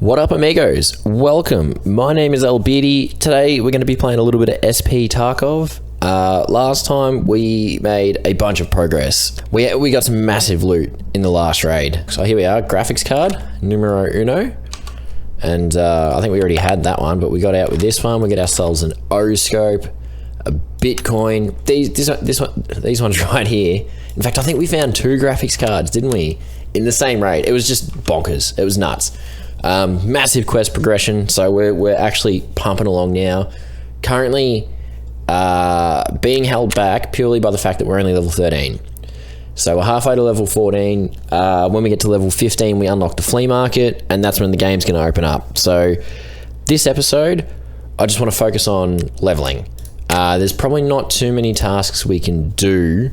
What up, amigos? Welcome. My name is Albidi. Today we're going to be playing a little bit of SP Tarkov. Last time we made a bunch of progress. We got some massive loot in the last raid. So here we are, graphics card, numero uno. And I think we already had that one, but we got out with this one. We get ourselves an O-scope, a Bitcoin. These ones right here. In fact, I think we found 2 graphics cards, didn't we? In the same raid. It was just bonkers. It was nuts. Massive quest progression, so we're actually pumping along now. Currently being held back purely by the fact that we're only level 13. So we're halfway to level 14. When we get to level 15, we unlock the Flea Market, and that's when the game's going to open up. So this episode, I just want to focus on leveling. There's probably not too many tasks we can do.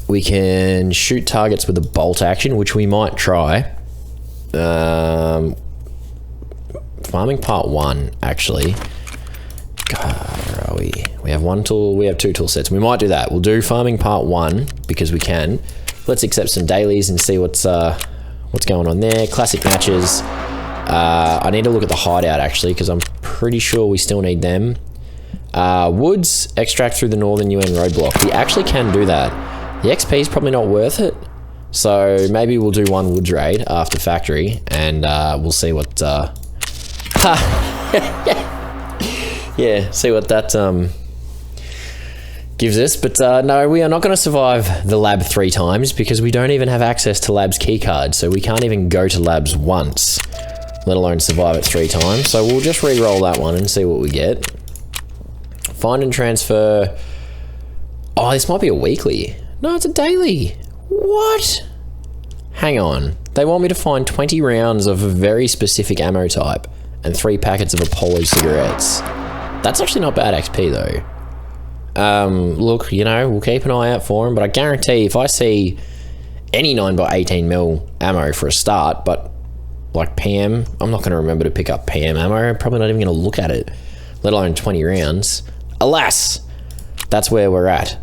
We can shoot targets with a bolt action, which we might try. Farming part 1, actually. God, where are we? We have 1 tool, we have 2 tool sets. We might do that. We'll do farming part 1 because we can. Let's accept some dailies and see what's going on there. Classic matches. I need to look at the hideout actually because I'm pretty sure we still need them. Woods, extract through the northern UN roadblock. We actually can do that. The XP is probably not worth it, so maybe we'll do 1 woods raid after factory, and we'll see what. Yeah, see what that gives us. But no, we are not going to survive the lab 3 times because we don't even have access to lab's keycard, so we can't even go to labs once, let alone survive it 3 times. So we'll just re-roll that one and see what we get. Find and transfer. Oh, this might be a weekly. No, it's a daily. What? Hang on. They want me to find 20 rounds of a very specific ammo type and 3 packets of Apollo cigarettes. That's actually not bad XP though. Look, you know, we'll keep an eye out for them, but I guarantee if I see any 9x18mm ammo for a start, but like PM, I'm not going to remember to pick up PM ammo. I'm probably not even going to look at it, let alone 20 rounds. Alas, that's where we're at.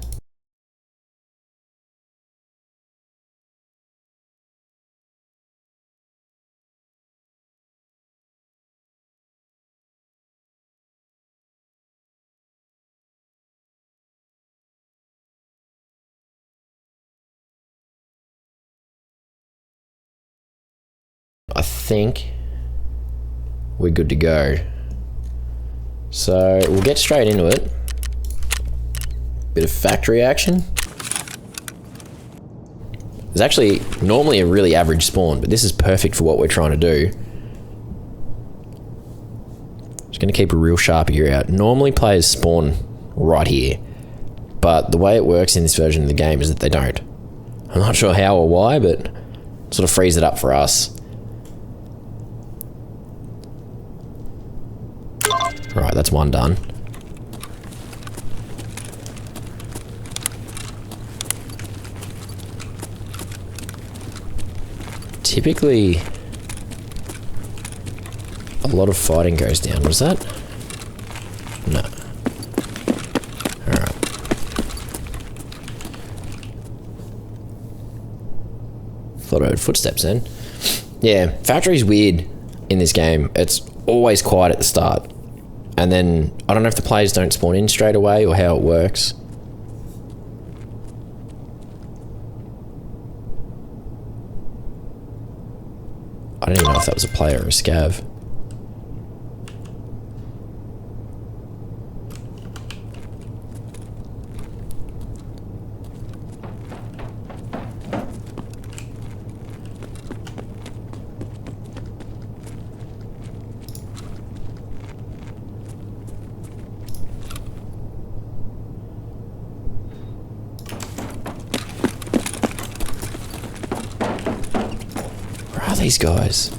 I think we're good to go. So we'll get straight into it. Bit of factory action. There's actually normally a really average spawn, but this is perfect for what we're trying to do. Just gonna keep a real sharp ear out. Normally players spawn right here, but the way it works in this version of the game is that they don't. I'm not sure how or why, but sort of frees it up for us. Right, that's 1 done. Typically, a lot of fighting goes down. Was that? No. Alright. Thought I heard footsteps then. Yeah, factory's weird in this game. It's always quiet at the start. And then, I don't know if the players don't spawn in straight away or how it works. I don't even know if that was a player or a scav. These guys.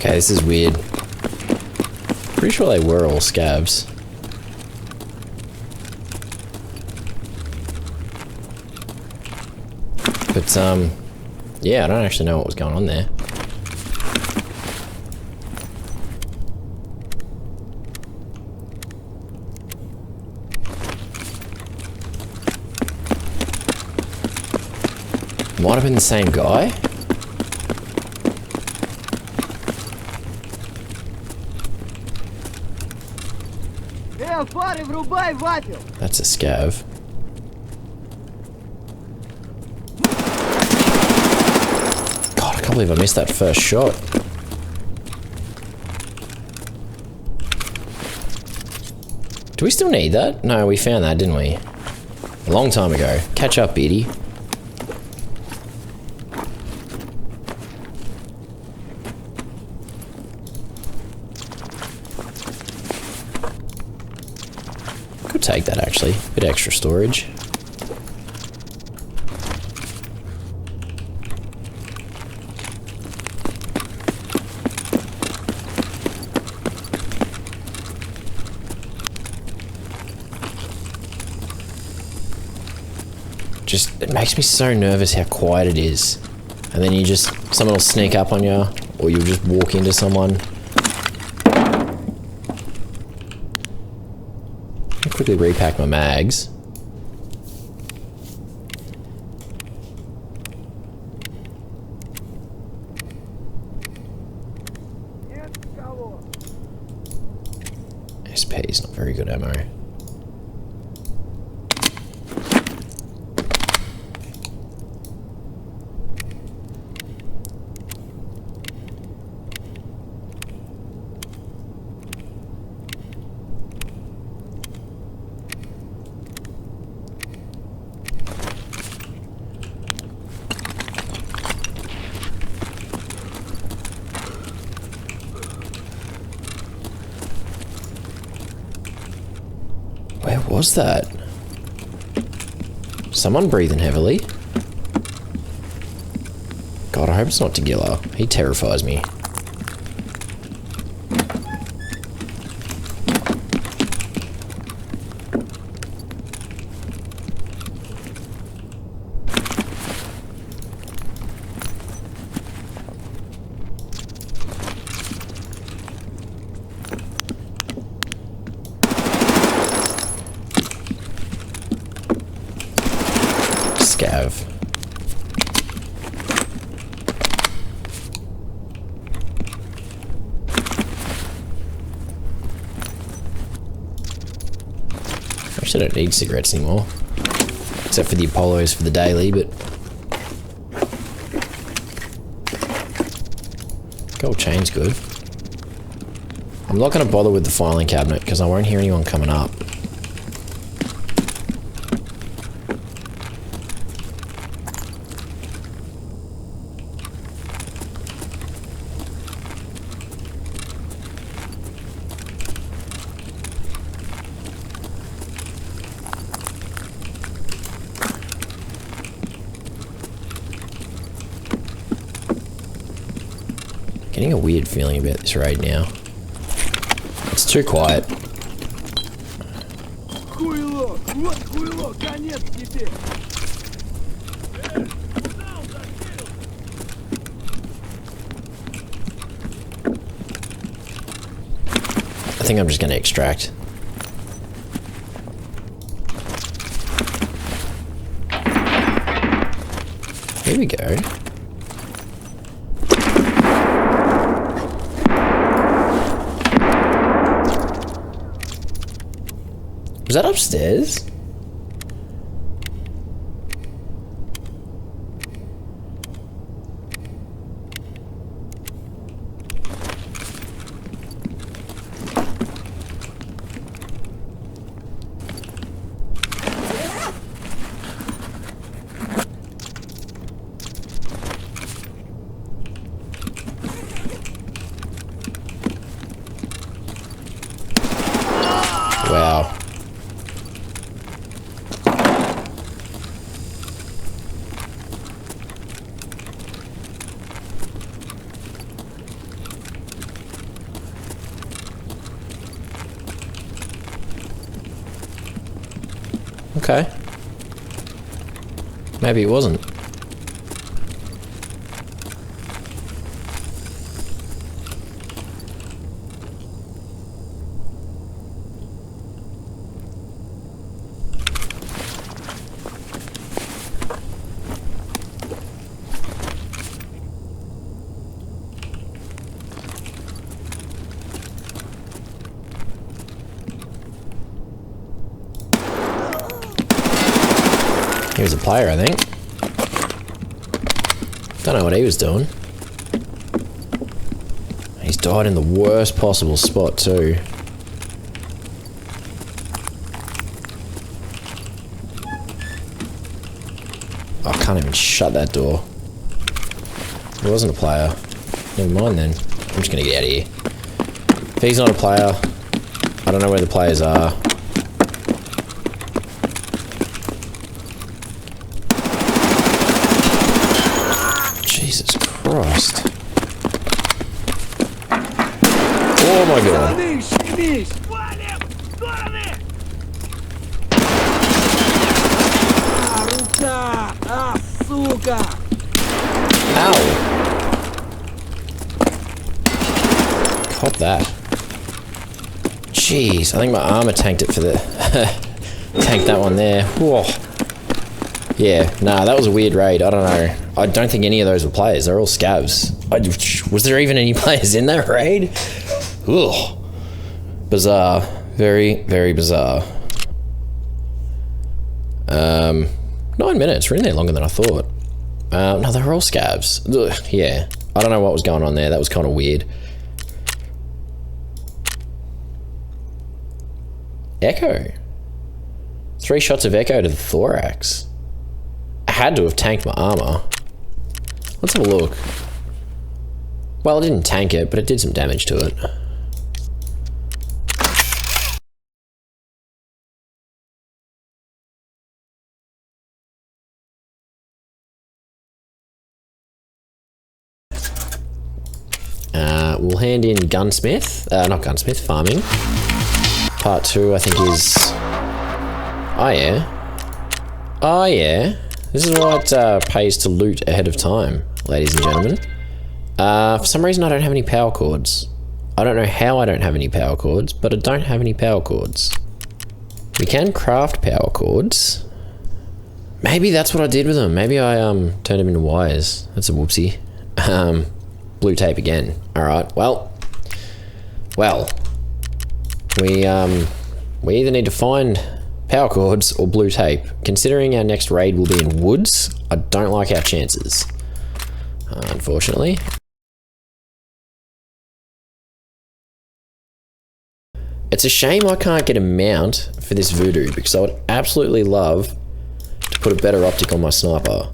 Okay, this is weird. Pretty sure they were all scavs. But, yeah, I don't actually know what was going on there. Might have been the same guy. That's a scav. God, I can't believe I missed that first shot. Do we still need that? No, we found that, didn't we? A long time ago. Catch up, Beatty. Could take that actually. Bit extra storage. Just, it makes me so nervous how quiet it is. And then someone will sneak up on you, or you'll just walk into someone. I'll quickly repack my mags. SP is not very good ammo. Where was that? Someone breathing heavily. God, I hope it's not Tagilla. He terrifies me. Scav. Actually, I don't need cigarettes anymore. Except for the Apollos for the daily, but... Gold chain's good. I'm not going to bother with the filing cabinet, because I won't hear anyone coming up. Getting a weird feeling about this raid now. It's too quiet. I think I'm just going to extract. Here we go. Was that upstairs? Wow. Okay. Maybe it wasn't. He was a player, I think. Don't know what he was doing. He's died in the worst possible spot too. I can't even shut that door. He wasn't a player. Never mind then. I'm just gonna get out of here. If he's not a player, I don't know where the players are. Jesus Christ. Oh my god. Ow. Cop that. Jeez, I think my armor tanked it for the... tanked that one there. Whoa. Yeah, nah, that was a weird raid. I don't know. I don't think any of those were players. They're all scavs. Was there even any players in that raid? Ugh. Bizarre. Very, very bizarre. 9 minutes. We're in there longer than I thought. No, they were all scavs. Ugh, yeah. I don't know what was going on there. That was kind of weird. Echo. 3 shots of echo to the thorax. I had to have tanked my armor. Let's have a look. Well, it didn't tank it, but it did some damage to it. We'll hand in gunsmith. Not gunsmith, farming. Part 2, I think, is... Oh, yeah. Oh, yeah. This is what pays to loot ahead of time, ladies and gentlemen. For some reason, I don't have any power cords. I don't know how I don't have any power cords, but I don't have any power cords. We can craft power cords. Maybe that's what I did with them. Maybe I turned them into wires. That's a whoopsie. Blue tape again. Alright, well. We either need to find power cords or blue tape. Considering our next raid will be in woods, I don't like our chances. Unfortunately. It's a shame I can't get a mount for this voodoo, because I would absolutely love to put a better optic on my sniper.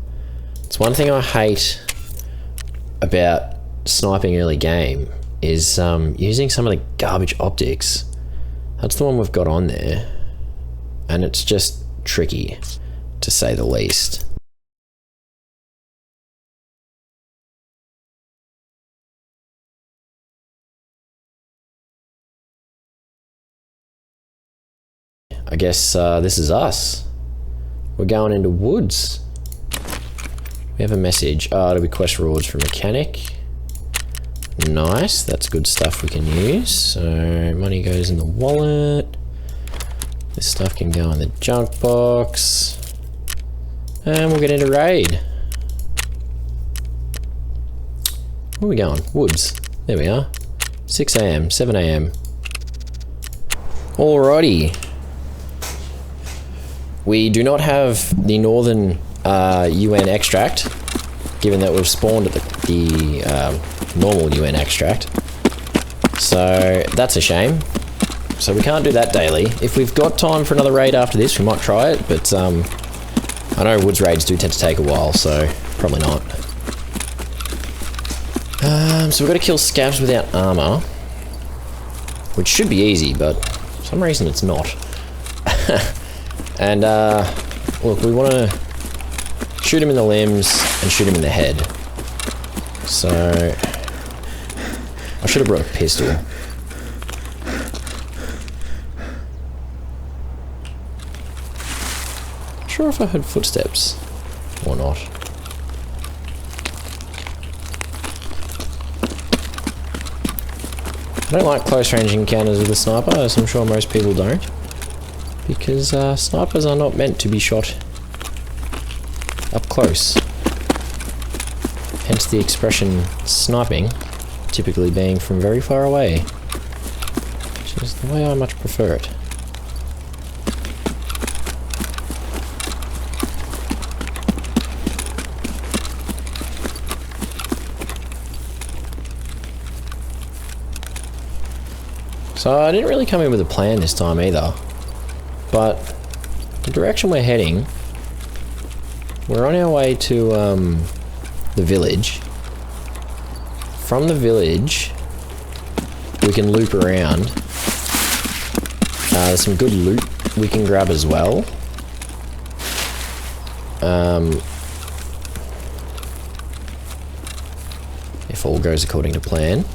It's one thing I hate about sniping early game is using some of the garbage optics. That's the one we've got on there, and it's just tricky, to say the least. I guess this is us. We're going into woods. We have a message. Oh, it'll be quest rewards for mechanic. Nice, that's good stuff we can use. So money goes in the wallet. This stuff can go in the junk box. And we'll get into raid. Where are we going? Woods. There we are. 6 AM, 7 AM. Alrighty. We do not have the northern UN extract, given that we've spawned at the normal UN extract. So that's a shame. So we can't do that daily. If we've got time for another raid after this, we might try it, but I know woods raids do tend to take a while, so probably not. So we've got to kill scavs without armor, which should be easy, but for some reason it's not. And look, we want to shoot him in the limbs and shoot him in the head. So I should have brought a pistol. sure if I heard footsteps or not. I don't like close range encounters with a sniper, as I'm sure most people don't. Because snipers are not meant to be shot up close. Hence the expression sniping typically being from very far away. Which is the way I much prefer it. So I didn't really come in with a plan this time either, but the direction we're heading, we're on our way to the village. From the village, we can loop around. There's some good loot we can grab as well. If all goes according to plan.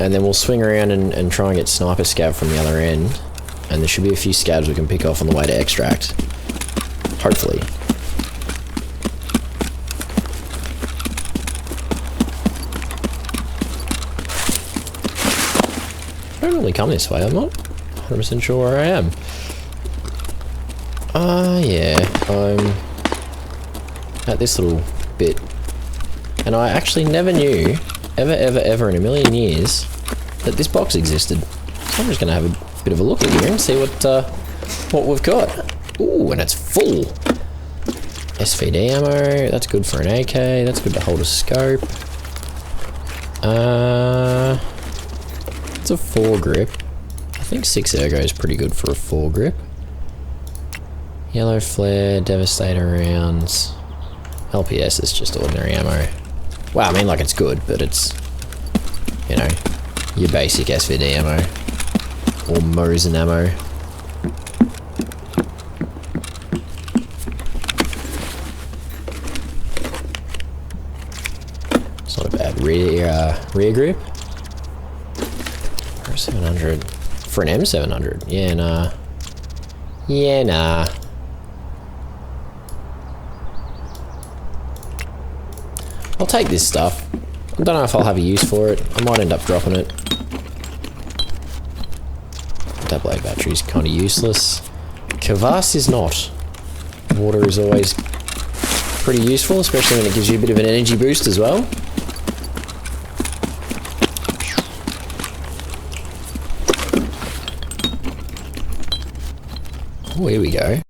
And then we'll swing around and try and get sniper scav from the other end. And there should be a few scavs we can pick off on the way to extract. Hopefully. I don't really come this way, I'm not 100% sure where I am. Yeah, I'm at this little bit. And I actually never knew, ever in a million years, that this box existed. So I'm just gonna have a bit of a look at here and see what we've got. Ooh, and it's full. SVD ammo, that's good for an AK, that's good to hold a scope. It's a 4-grip. I think 6 ergo is pretty good for a 4-grip. Yellow flare, devastator rounds. LPS is just ordinary ammo. Well, I mean, like, it's good, but it's, you know, your basic SVD ammo. Or Mosin ammo. It's not a bad rear grip. For a 700. For an M700. Yeah, nah. Yeah, nah. I'll take this stuff. I don't know if I'll have a use for it. I might end up dropping it. That blade battery's kind of useless. Kvass is not. Water is always pretty useful, especially when it gives you a bit of an energy boost as well. Oh, here we go.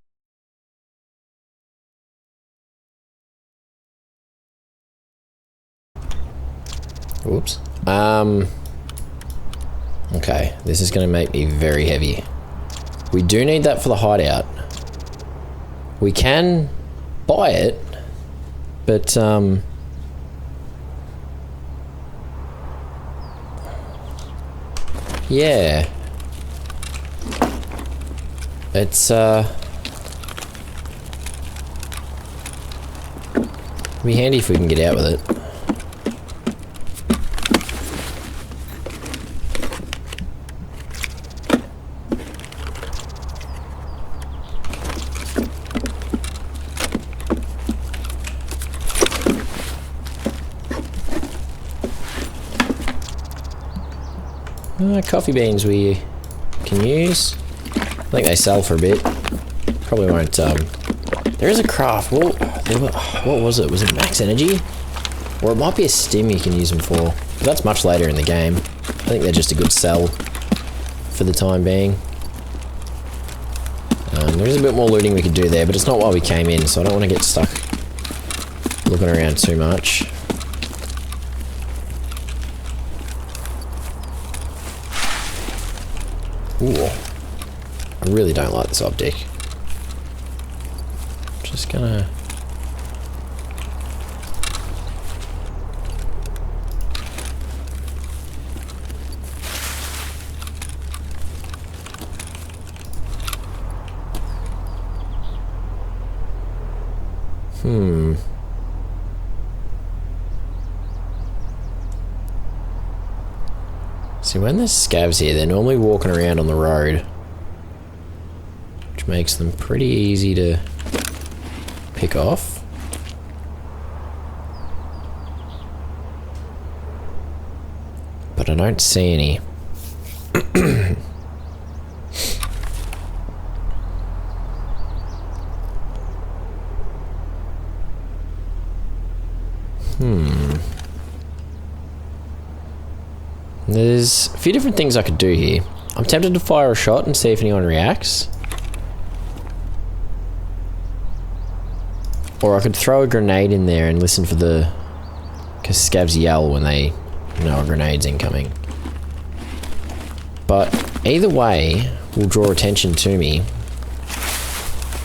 Whoops. Okay, this is going to make me very heavy. We do need that for the hideout. We can buy it, but yeah. It's be handy if we can get out with it. Coffee beans we can use. I think they sell for a bit. Probably won't, there is a craft. What was it? Was it max energy? Or it might be a stim you can use them for. But that's much later in the game. I think they're just a good sell for the time being. There is a bit more looting we could do there, but it's not why we came in, so I don't want to get stuck looking around too much. Ooh, I really don't like this optic. Just gonna... See, when there's scavs here, they're normally walking around on the road. Which makes them pretty easy to pick off. But I don't see any. There's a few different things I could do here. I'm tempted to fire a shot and see if anyone reacts. Or I could throw a grenade in there and listen for the... because scavs yell when they know a grenade's incoming. But either way will draw attention to me.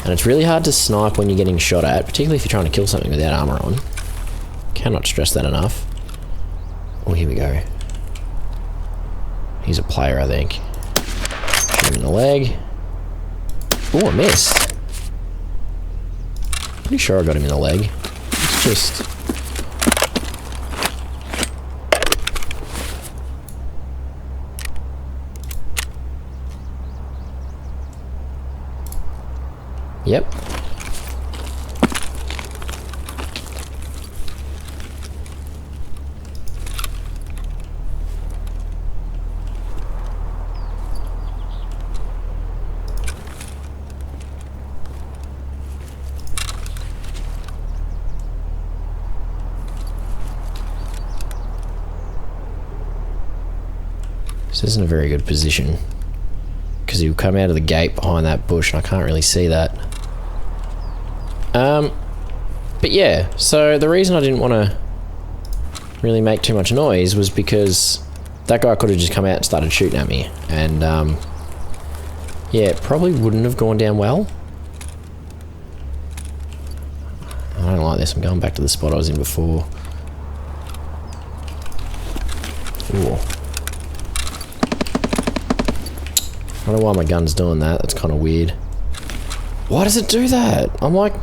And it's really hard to snipe when you're getting shot at, particularly if you're trying to kill something without armor on. Cannot stress that enough. Oh, here we go. He's a player, I think. Shoot him in the leg. Oh, I missed. Pretty sure I got him in the leg. It's just... Yep. This isn't a very good position because he'll come out of the gate behind that bush and I can't really see that. But yeah, so the reason I didn't want to really make too much noise was because that guy could have just come out and started shooting at me, and yeah, it probably wouldn't have gone down well. I don't like this. I'm going back to the spot I was in before. Ooh. I don't know why my gun's doing that. That's kind of weird. Why does it do that? I'm like...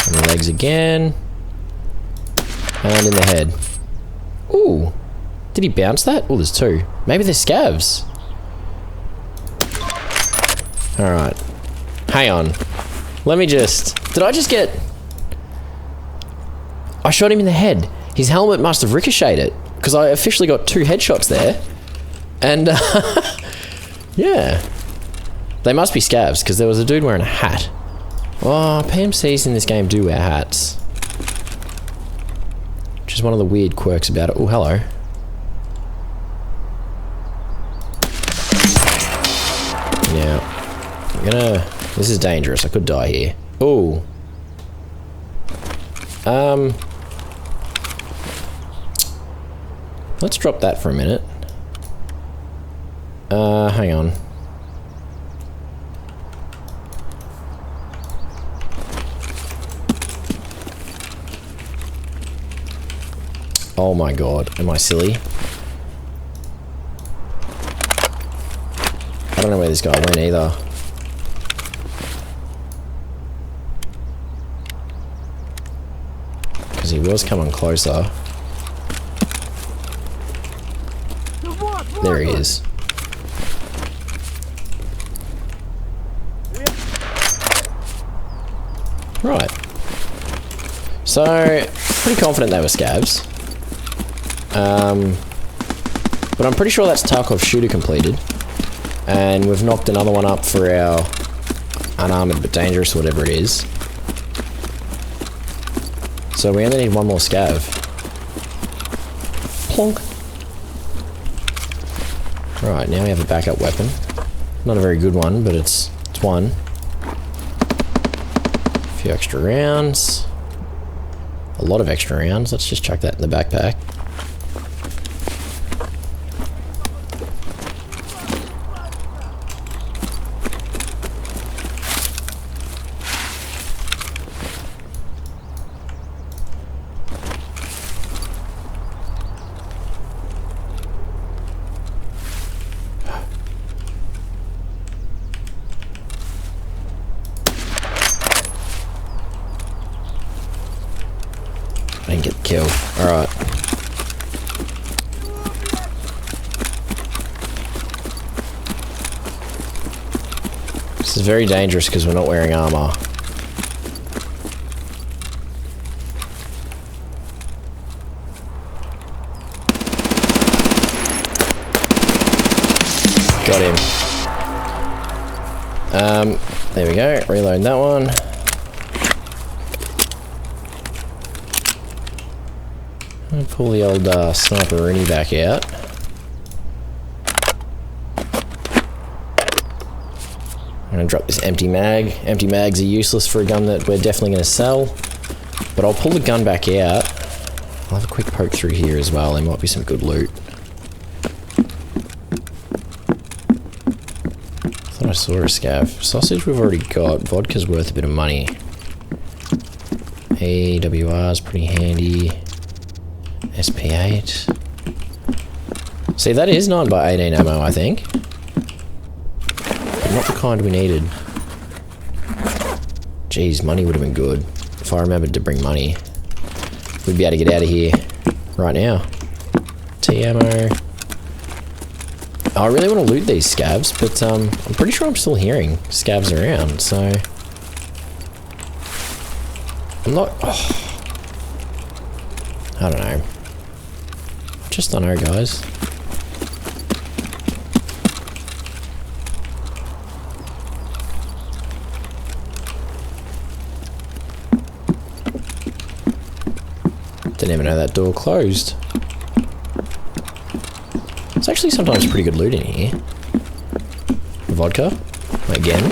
In the legs again. And in the head. Ooh. Did he bounce that? Oh, there's two. Maybe they're scavs. Alright. Hang on. Let me just... Did I just get... I shot him in the head. His helmet must have ricocheted it. Because I officially got 2 headshots there. And, yeah. They must be scavs, because there was a dude wearing a hat. Oh, PMCs in this game do wear hats. Which is one of the weird quirks about it. Oh, hello. Yeah. I'm gonna... This is dangerous. I could die here. Oh. Let's drop that for a minute. Hang on. Oh my god, am I silly? I don't know where this guy went either. Because he was coming closer. There he is. Right. So, pretty confident they were scavs. But I'm pretty sure that's Tarkov shooter completed. And we've knocked another one up for our unarmored but dangerous, whatever it is. So we only need one more scav. Plonk. Right, now we have a backup weapon. Not a very good one, but it's one. A few extra rounds. A lot of extra rounds. Let's just chuck that in the backpack. I didn't get the kill. Alright. very dangerous because we're not wearing armor. Got him. There we go. Reload that one. I'll pull the old sniper Rooney back out. I'm gonna drop this empty mag. Empty mags are useless for a gun that we're definitely gonna sell. But I'll pull the gun back out. I'll have a quick poke through here as well. There might be some good loot. I saw a scav. Sausage we've already got. Vodka's worth a bit of money. AWR's pretty handy. SP8. See, that is 9x18 ammo, I think. But not the kind we needed. Jeez, money would have been good. If I remembered to bring money, we'd be able to get out of here right now. T ammo. I really want to loot these scavs, but I'm pretty sure I'm still hearing scavs around, so... I'm not... Oh, I don't know. Just don't know, guys. Didn't even know that door closed. It's actually sometimes pretty good loot in here. Vodka, again.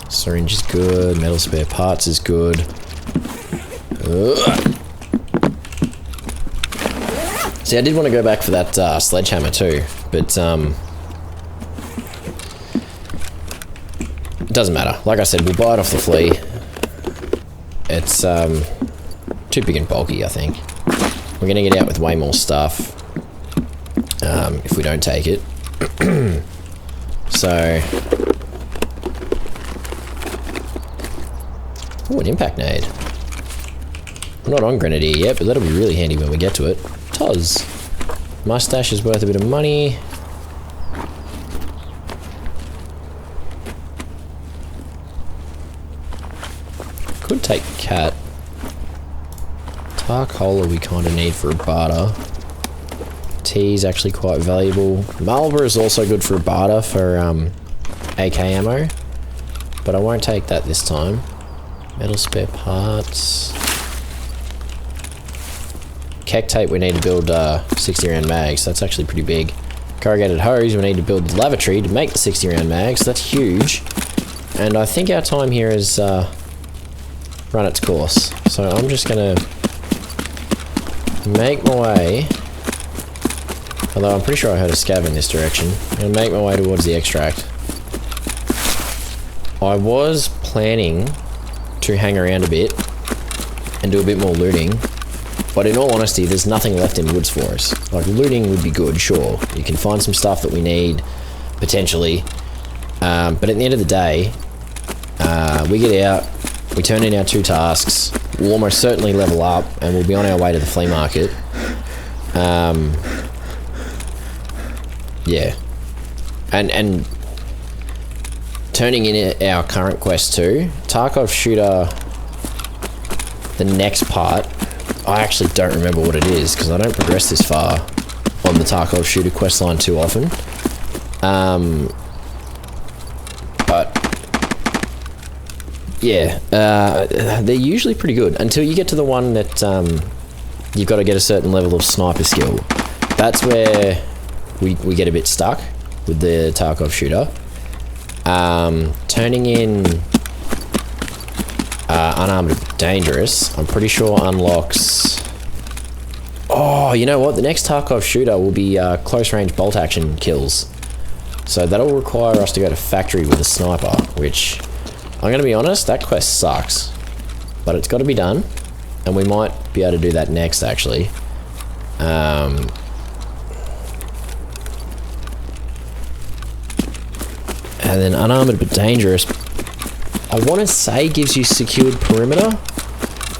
Syringe is good, metal spare parts is good. Ugh. See, I did want to go back for that sledgehammer too, but it doesn't matter. Like I said, we'll buy it off the flea. It's too big and bulky, I think. We're gonna get out with way more stuff if we don't take it. So, oh, an impact nade. I'm not on grenadier yet, but that'll be really handy when we get to it. Toz. Mustache is worth a bit of money. Could take cat. Tarkov we kind of need for a barter. Tea is actually quite valuable. Marlboro is also good for a barter for AK ammo, but I won't take that this time. Metal spare parts. Keck tape we need to build 60 round mags, so that's actually pretty big. Corrugated hose we need to build the lavatory to make the 60 round mags, so that's huge. And I think our time here has run its course, so I'm just gonna make my way, although I'm pretty sure I heard a scav in this direction. I'm gonna make my way towards the extract. I was planning to hang around a bit and do a bit more looting, but in all honesty, there's nothing left in woods for us. Like, looting would be good, sure. You can find some stuff that we need, potentially, but at the end of the day, we get out, we turn in our 2 tasks, we'll almost certainly level up, and we'll be on our way to the flea market. Yeah. And turning in our current quest too, Tarkov shooter, the next part, I actually don't remember what it is, because I don't progress this far on the Tarkov shooter quest line too often. But yeah, they're usually pretty good until you get to the one that you've got to get a certain level of sniper skill. That's where we get a bit stuck with the Tarkov shooter. Turning in unarmed but dangerous, I'm pretty sure unlocks... Oh, you know what? The next Tarkov shooter will be close range bolt action kills. So that'll require us to go to factory with a sniper, which, I'm going to be honest, that quest sucks. But it's got to be done, and we might be able to do that next, actually. And then unarmored but dangerous, I want to say gives you secured perimeter,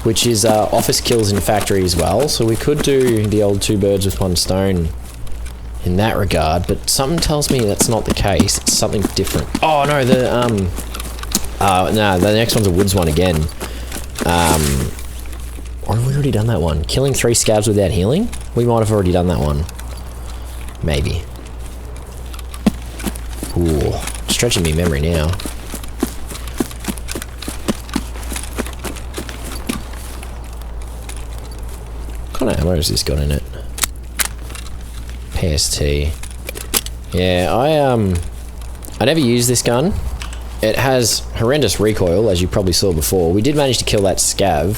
which is office kills in factory as well. So we could do the old 2 birds with 1 stone in that regard, but something tells me that's not the case. It's something different. Oh no, the next one's a woods one again. Or have we already done that one? Killing 3 scavs without healing? We might have already done that one. Maybe. Ooh, stretching me memory now. What kind of ammo has this got in it? PST. Yeah, I never used this gun. It has horrendous recoil, as you probably saw before. We did manage to kill that scav.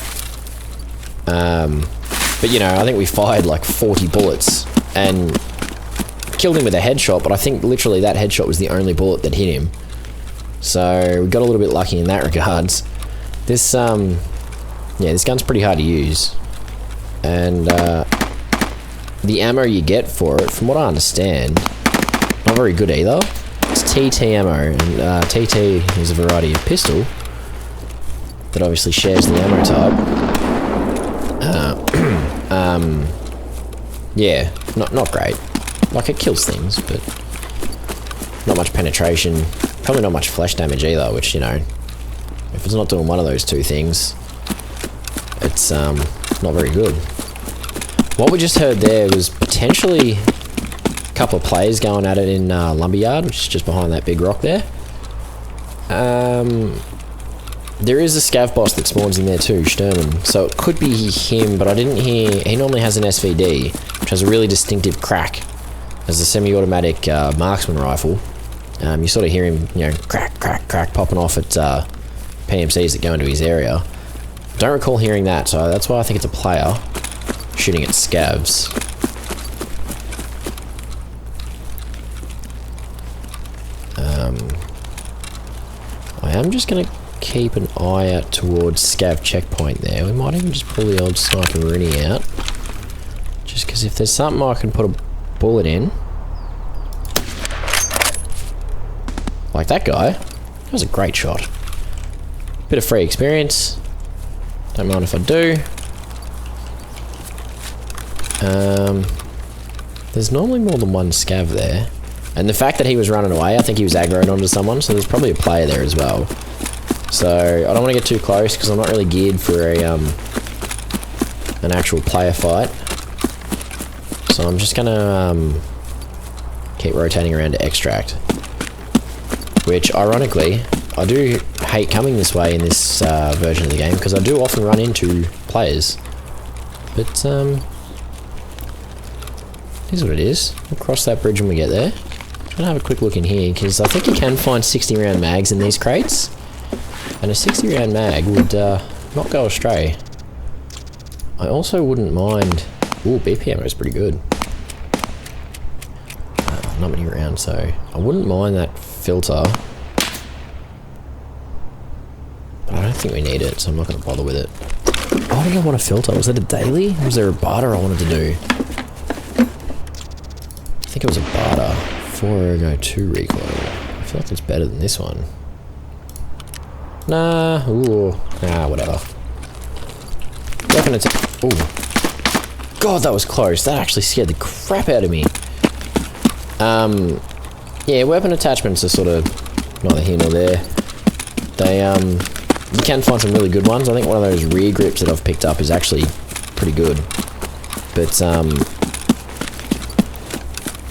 But you know, I think we fired like 40 bullets and killed him with a headshot, but I think literally that headshot was the only bullet that hit him. So we got a little bit lucky in that regards. This, yeah, this gun's pretty hard to use. And, the ammo you get for it, from what I understand, not very good either. It's TT ammo, and TT is a variety of pistol that obviously shares the ammo type. Yeah, not great. Like, it kills things, but not much penetration. Probably not much flesh damage either, which, you know, if it's not doing one of those two things, it's not very good. What we just heard there was potentially a couple of players going at it in Lumberyard, which is just behind that big rock there. There is a scav boss that spawns in there too, Sturman, so it could be him, but I didn't hear. He normally has an SVD, which has a really distinctive crack as a semi-automatic marksman rifle. You sort of hear him, you know, crack, crack, crack, popping off at PMCs that go into his area. Don't recall hearing that, so that's why I think it's a player shooting at scavs. I am just going to keep an eye out towards scav checkpoint there. We might even just pull the old sniper Rooney out. Just because if there's something I can put a bullet in. Like that guy. That was a great shot. Bit of free experience. Don't mind if I do. There's normally more than one scav there. And the fact that he was running away, I think he was aggroed onto someone, so there's probably a player there as well. So, I don't want to get too close, because I'm not really geared for a, an actual player fight. So I'm just gonna, keep rotating around to extract. Which, ironically, I do hate coming this way in this, version of the game, because I do often run into players. But, here's what it is. We'll cross that bridge when we get there. I'm gonna have a quick look in here, because I think you can find 60 round mags in these crates. And a 60 round mag would not go astray. I also wouldn't mind... Ooh, BP ammo is pretty good. Not many rounds, so I wouldn't mind that filter. But I don't think we need it, so I'm not going to bother with it. Why did I want a filter? Was it a daily? Or was there a barter I wanted to do? I think it was a barter. 4 ergo 2 recoil. I feel like it's better than this one. Nah, ooh, nah, whatever. Weapon attack. Ooh. God, that was close. That actually scared the crap out of me. Yeah, weapon attachments are sort of neither here nor there. They, you can find some really good ones. I think one of those rear grips that I've picked up is actually pretty good. But,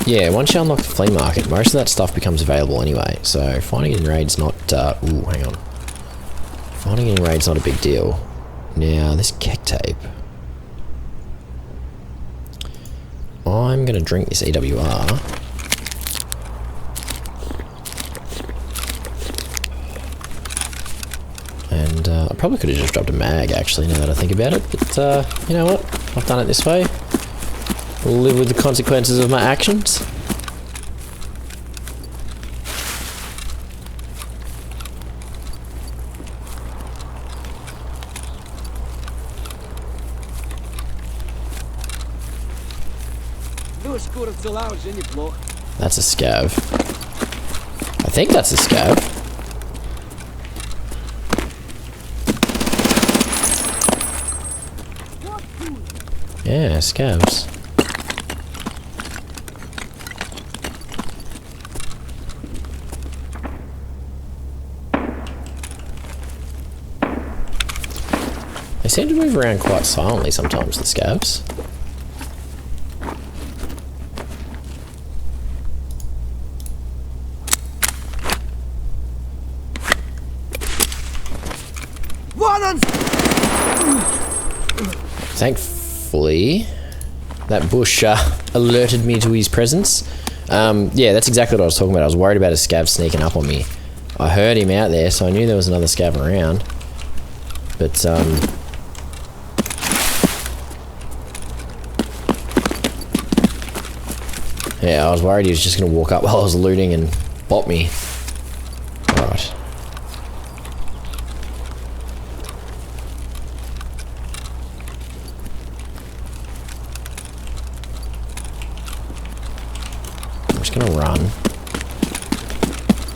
yeah, once you unlock the Flea Market, most of that stuff becomes available anyway. So, finding it in raid's not, ooh, hang on. Finding it in raid's not a big deal. Now, this keg tape. I'm going to drink this EWR. And I probably could have just dropped a mag, actually, now that I think about it. But, you know what? I've done it this way. I'll live with the consequences of my actions. That's a scav. I think that's a scav. Yeah, scavs. seem to move around quite silently sometimes, the scavs. Thankfully, that bush alerted me to his presence. Yeah, that's exactly what I was talking about. I was worried about a scav sneaking up on me. I heard him out there, so I knew there was another scav around. But, yeah, I was worried he was just going to walk up while I was looting and bop me. Right. I'm just going to run.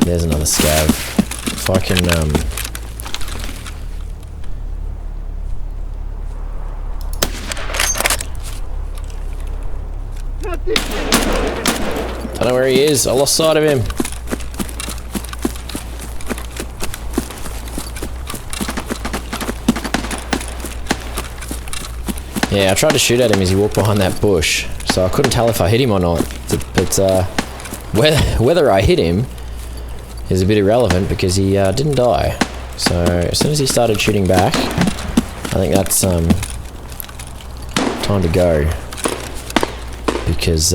There's another scav. If I can, I don't know where he is. I lost sight of him. Yeah, I tried to shoot at him as he walked behind that bush, so I couldn't tell if I hit him or not. But whether I hit him is a bit irrelevant because he didn't die. So as soon as he started shooting back, I think that's time to go. Because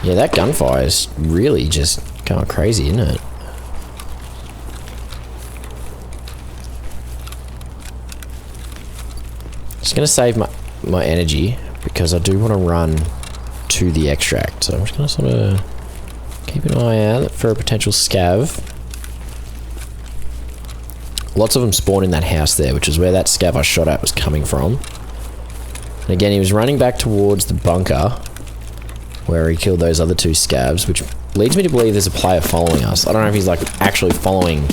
yeah, that gunfire is really just going crazy, isn't it? Just gonna save my energy because I do want to run to the extract. So I'm just gonna sort of keep an eye out for a potential scav. Lots of them spawn in that house there, which is where that scav I shot at was coming from. And again, he was running back towards the bunker where he killed those other two scavs, which leads me to believe there's a player following us. I don't know if he's like actually following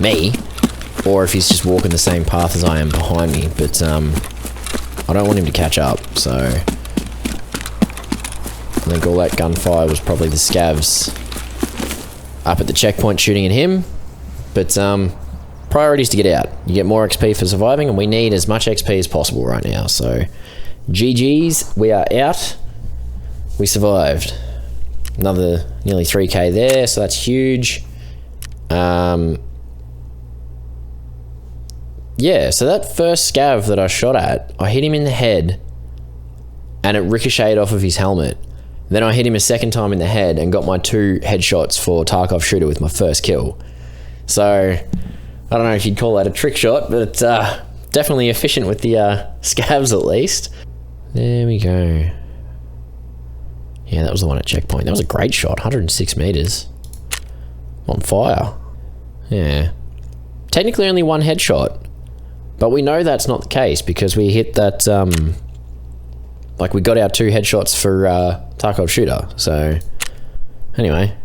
me or if he's just walking the same path as I am behind me, but I don't want him to catch up, so I think all that gunfire was probably the scavs up at the checkpoint shooting at him. But priorities to get out. You get more XP for surviving, and we need as much XP as possible right now. So GG's, we are out. We survived. Another nearly 3k there, so that's huge. Yeah, so that first scav that I shot at, I hit him in the head and it ricocheted off of his helmet. Then I hit him a second time in the head and got my 2 headshots for Tarkov shooter with my first kill. So I don't know if you'd call that a trick shot, but definitely efficient with the scavs at least. There we go. Yeah, that was the one at checkpoint. That was a great shot, 106 meters. On fire. Yeah. Technically only 1 headshot, but we know that's not the case because we hit that, like we got our 2 headshots for Tarkov shooter. So anyway.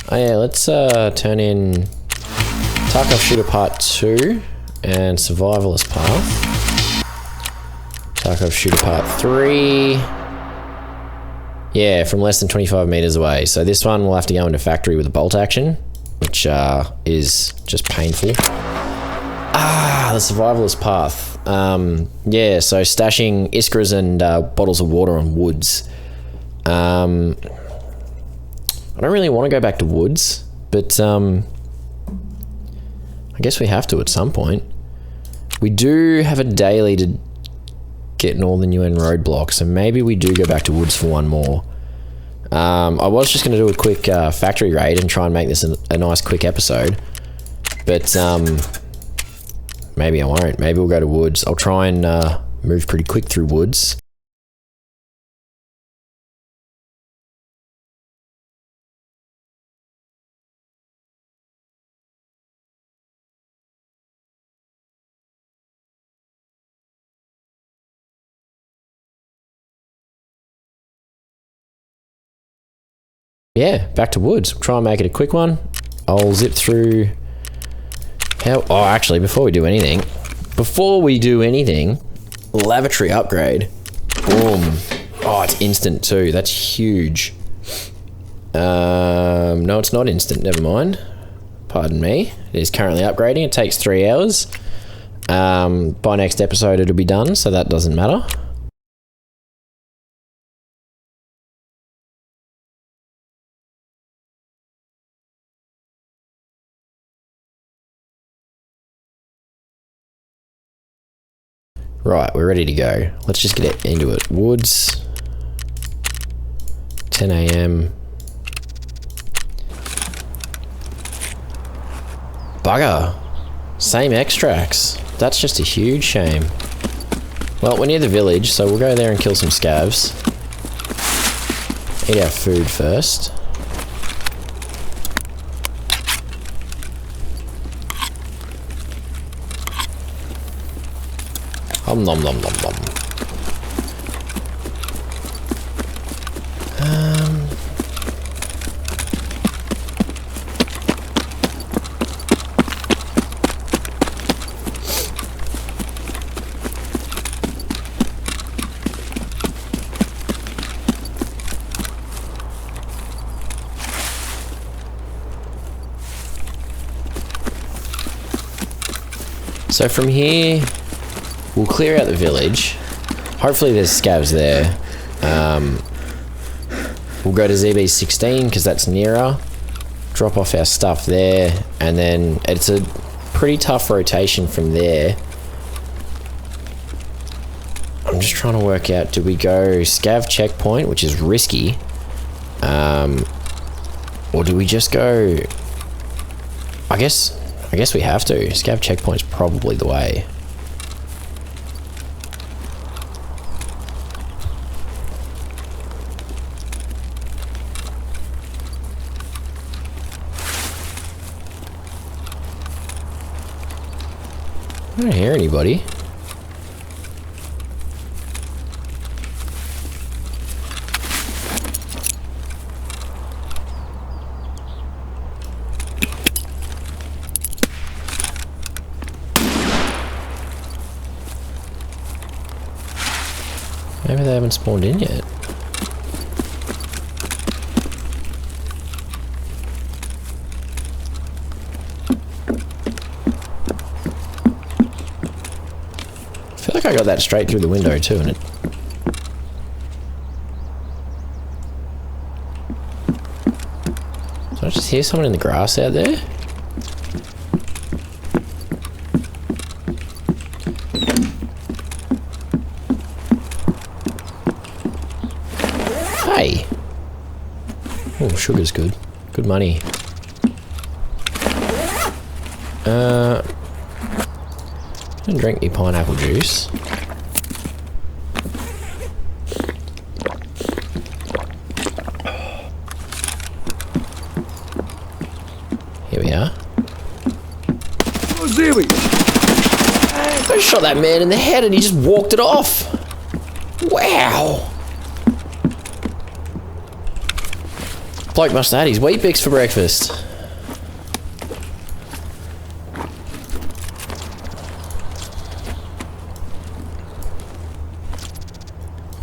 Oh yeah, let's turn in Tarkov shooter part 2 and survivalist path. Tarkov shooter part 3. Yeah, from less than 25 meters away. So this one will have to go into factory with a bolt action, which is just painful. Ah, the survivalist path. Yeah, so stashing iskras and bottles of water on woods. I don't really want to go back to woods, but I guess we have to at some point. We do have a daily to get Northern UN roadblock, so maybe we do go back to woods for one more. I was just going to do a quick factory raid and try and make this a nice quick episode, but maybe I won't. Maybe we'll go to woods. I'll try and move pretty quick through woods. Yeah, back to woods. We'll try and make it a quick one. I'll zip through. Oh, actually, before we do anything, lavatory upgrade. Boom. Oh, it's instant too. That's huge. No, it's not instant. Never mind. Pardon me. It is currently upgrading. It takes 3 hours. By next episode, it'll be done, so that doesn't matter. Right, we're ready to go. Let's just get into it. Woods. 10 a.m. Bugger. Same extracts. That's just a huge shame. Well, we're near the village, so we'll go there and kill some scavs. Eat our food first. Nom nom nom nom nom. So from here, we'll clear out the village. Hopefully there's scavs there. We'll go to ZB16 because that's nearer. Drop off our stuff there, and then it's a pretty tough rotation from there. I'm just trying to work out, do we go scav checkpoint, which is risky, or do we just go... I guess we have to. Scav checkpoint's probably the way. I don't hear anybody. Maybe they haven't spawned in yet. I feel like I got that straight through the window too, and it... Did I just hear someone in the grass out there? Hey! Oh, sugar's good. Good money. Don't drink me pineapple juice. Here we are. I shot that man in the head and he just walked it off. Wow. Bloke must have had his Weet-Bix for breakfast.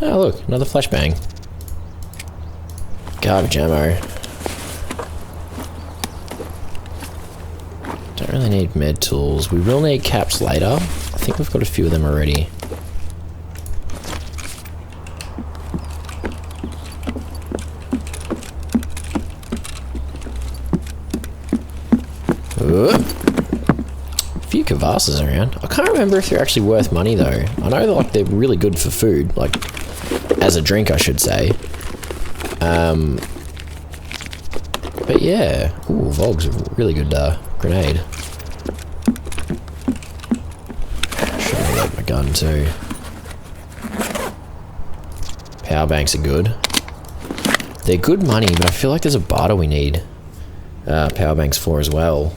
Oh look, another flashbang. Garbage ammo. Don't really need med tools. We will need caps later. I think we've got a few of them already. A few Kvassas around. I can't remember if they're actually worth money though. I know like they're really good for food, like as a drink I should say. But yeah. Ooh, Volg's a really good grenade. Should have loaded my gun too. Power banks are good. They're good money, but I feel like there's a barter we need power banks for as well.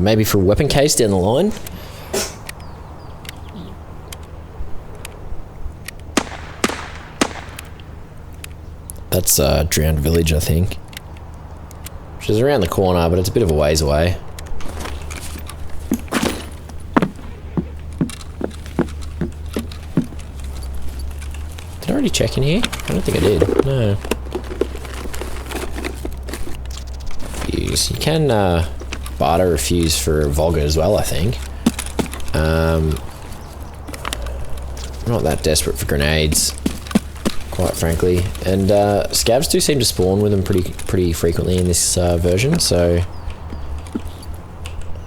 Maybe for a weapon case down the line. That's Drowned Village, I think. Which is around the corner, but it's a bit of a ways away. Did I already check in here? I don't think I did. No. fuse. You can barter a fuse for a Volga as well, I think. I'm not that desperate for grenades, quite frankly. And scavs do seem to spawn with them pretty frequently in this version, so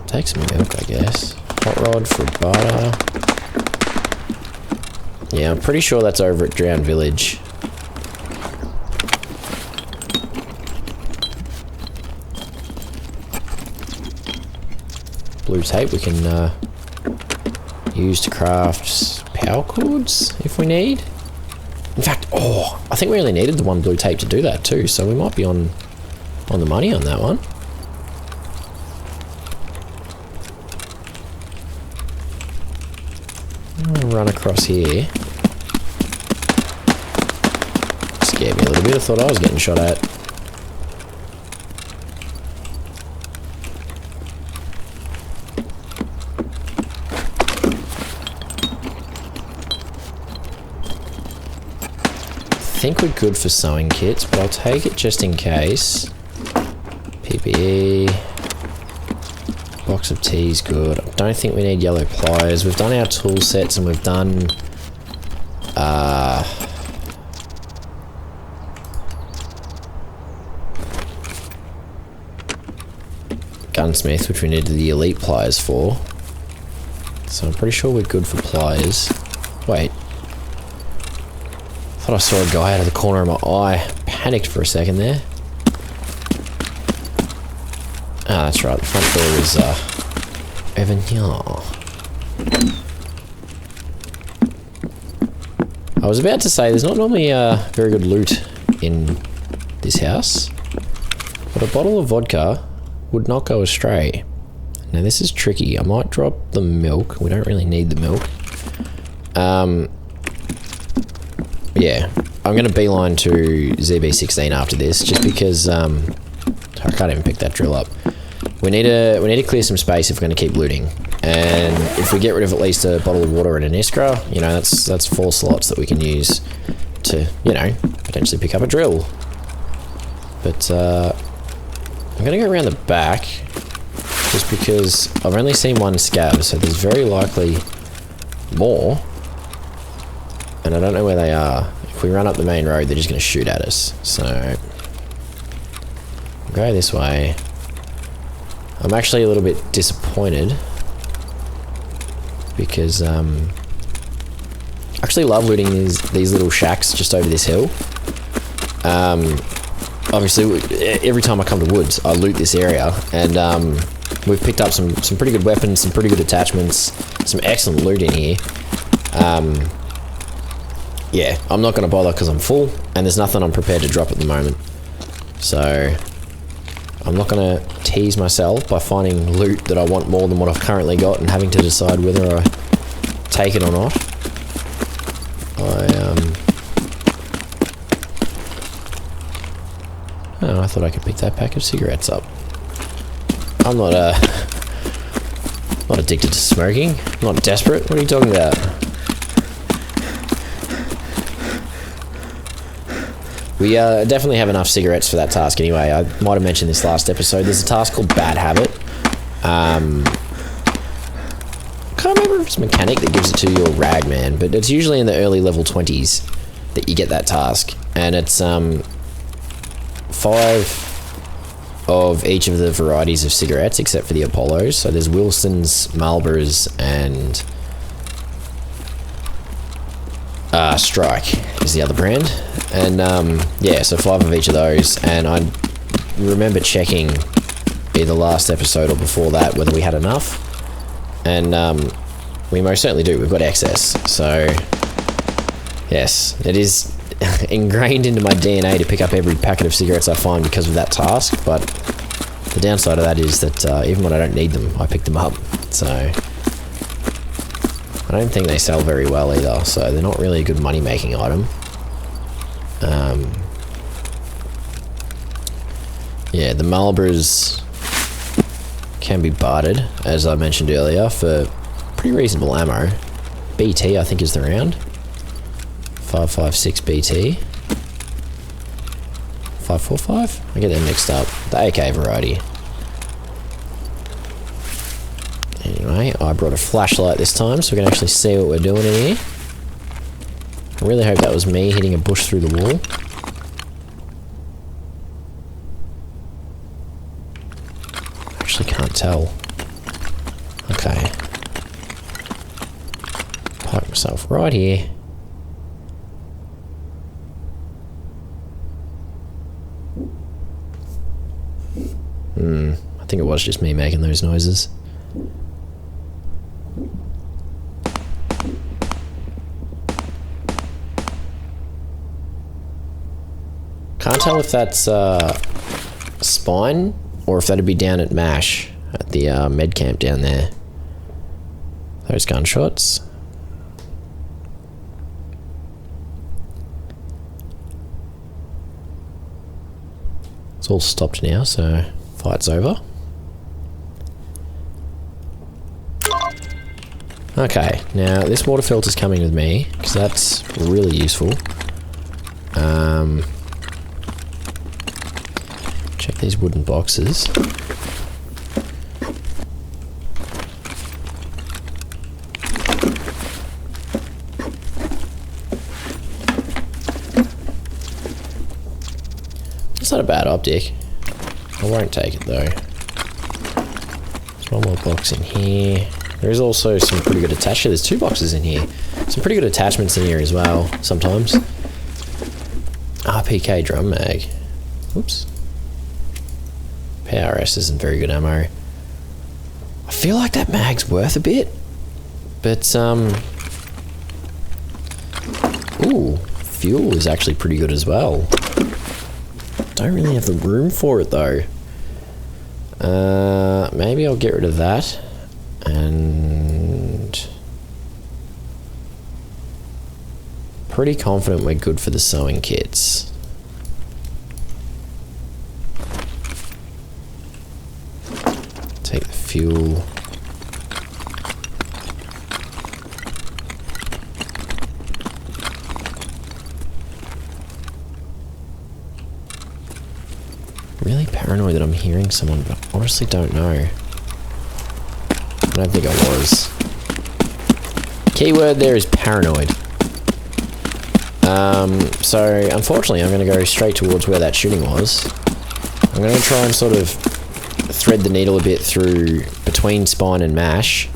take some milk, I guess. Hot rod for barter. Yeah, I'm pretty sure that's over at Drowned Village. Blue tape we can use to craft power cords if we need. In fact, I think we only needed the one blue tape to do that too, so we might be on the money on that one. I'll run across here. Scared me a little bit, I thought I was getting shot at. I think we're good for sewing kits, but I'll take it just in case. PPE. Box of tea's good. I don't think we need yellow pliers. We've done our tool sets and we've done... gunsmith, which we needed the elite pliers for. So I'm pretty sure we're good for pliers. Wait. Thought I saw a guy out of the corner of my eye. Panicked for a second there. Ah, that's right. The front door is over here. I was about to say there's not normally very good loot in this house, but a bottle of vodka would not go astray. Now this is tricky. I might drop the milk. We don't really need the milk. Yeah, I'm going to beeline to ZB16 after this, just because I can't even pick that drill up. We need to clear some space if we're going to keep looting, and if we get rid of at least a bottle of water and an Iskra, you know, that's 4 slots that we can use to, you know, potentially pick up a drill. But I'm going to go around the back, just because I've only seen one scav, so there's very likely more. And I don't know where they are. If we run up the main road, they're just going to shoot at us. So, we'll go this way. I'm actually a little bit disappointed because I actually love looting these little shacks just over this hill. Obviously, every time I come to woods, I loot this area, and we've picked up some pretty good weapons, some pretty good attachments, some excellent loot in here. Yeah, I'm not going to bother because I'm full, and there's nothing I'm prepared to drop at the moment. So, I'm not going to tease myself by finding loot that I want more than what I've currently got and having to decide whether I take it or not. Oh, I thought I could pick that pack of cigarettes up. I'm not addicted to smoking. I'm not desperate. What are you talking about? We definitely have enough cigarettes for that task anyway. I might have mentioned this last episode. There's a task called Bad Habit. Can't remember if it's Mechanic that gives it to you or Ragman, but it's usually in the early level 20s that you get that task. And it's 5 of each of the varieties of cigarettes except for the Apollos. So there's Wilson's, Marlboros, and Strike is the other brand. And yeah, so 5 of each of those. And I remember checking either last episode or before that whether we had enough. And we most certainly do. We've got excess. So yes, it is ingrained into my DNA to pick up every packet of cigarettes I find because of that task. But the downside of that is that even when I don't need them, I pick them up. So I don't think they sell very well either, so they're not really a good money-making item. Yeah, the Marlboros can be bartered, as I mentioned earlier, for pretty reasonable ammo. BT, I think, is the round. 5.56 BT. 5.45? I get them mixed up. The AK variety. Anyway, I brought a flashlight this time so we can actually see what we're doing in here. I really hope that was me hitting a bush through the wall. Actually can't tell. Okay. Park myself right here. I think it was just me making those noises. Can't tell if that's Spine or if that'd be down at MASH at the med camp down there. Those gunshots. It's all stopped now, so fight's over. Okay, now this water filter's coming with me, because that's really useful. Check these wooden boxes. It's not a bad optic. I won't take it though. There's one more box in here. There is also some pretty good attachments. There's two boxes in here. Some pretty good attachments in here as well, sometimes. RPK drum mag. Whoops. PRS isn't very good ammo. I feel like that mag's worth a bit. But, ooh, fuel is actually pretty good as well. Don't really have the room for it though. Maybe I'll get rid of that. And pretty confident we're good for the sewing kits. Take the fuel. Really paranoid that I'm hearing someone, but I honestly don't know. I don't think I was. Keyword there is paranoid. So unfortunately I'm going to go straight towards where that shooting was. I'm going to try and sort of thread the needle a bit through between Spine and MASH.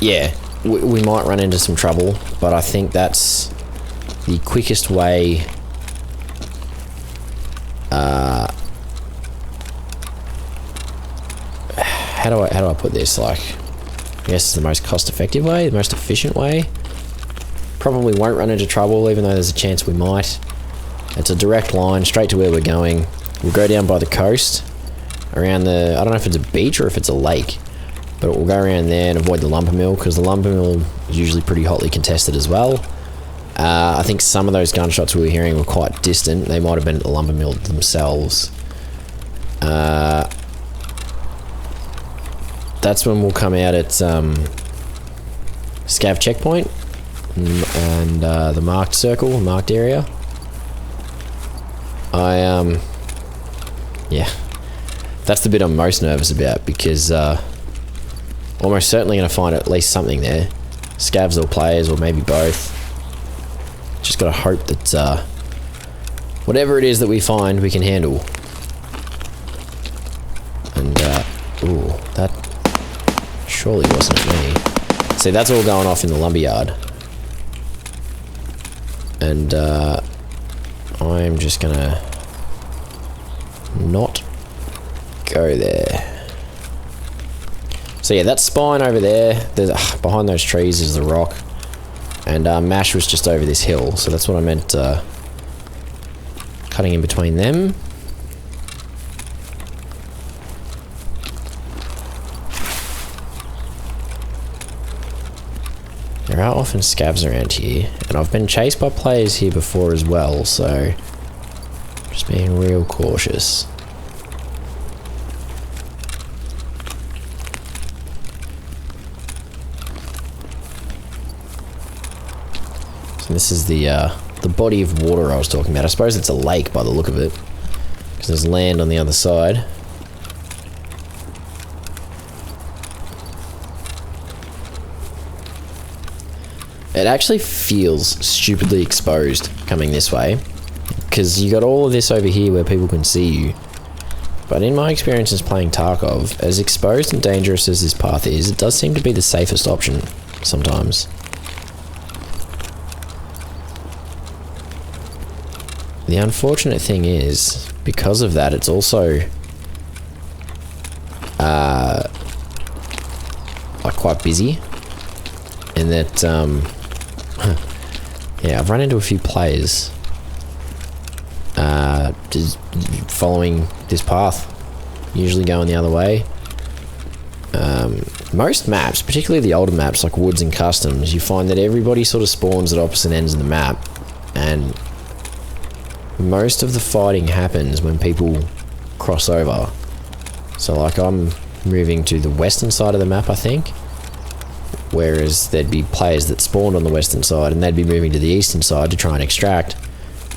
Yeah, we might run into some trouble, but I think that's the quickest way. How do I put this? Like, I guess it's the most cost-effective way, the most efficient way. Probably won't run into trouble, even though there's a chance we might. It's a direct line straight to where we're going. We'll go down by the coast, around the, I don't know if it's a beach or if it's a lake, but we'll go around there and avoid the lumber mill, because the lumber mill is usually pretty hotly contested as well. I think some of those gunshots we were hearing were quite distant. They might have been at the lumber mill themselves. That's when we'll come out at Scav checkpoint and the marked circle, marked area. Yeah, that's the bit I'm most nervous about, because almost certainly going to find at least something there. Scavs or players, or maybe both. Just gotta hope that whatever it is that we find, we can handle. And ooh, that surely wasn't me. See, that's all going off in the lumberyard. And I'm just gonna not go there. So yeah, that Spine over there, there's behind those trees is the rock. And MASH was just over this hill, so that's what I meant, cutting in between them. There are often scavs around here, and I've been chased by players here before as well, so just being real cautious. This is the body of water I was talking about. I suppose it's a lake by the look of it, because there's land on the other side. It actually feels stupidly exposed coming this way, because you got all of this over here where people can see you. But in my experiences playing Tarkov, as exposed and dangerous as this path is, it does seem to be the safest option sometimes. The unfortunate thing is, because of that, it's also like quite busy. In that, yeah, I've run into a few players just following this path, usually going the other way. Most maps, particularly the older maps like Woods and Customs, you find that everybody sort of spawns at opposite ends of the map, and most of the fighting happens when people cross over. So like I'm moving to the western side of the map, I think, whereas there'd be players that spawned on the western side and they'd be moving to the eastern side to try and extract,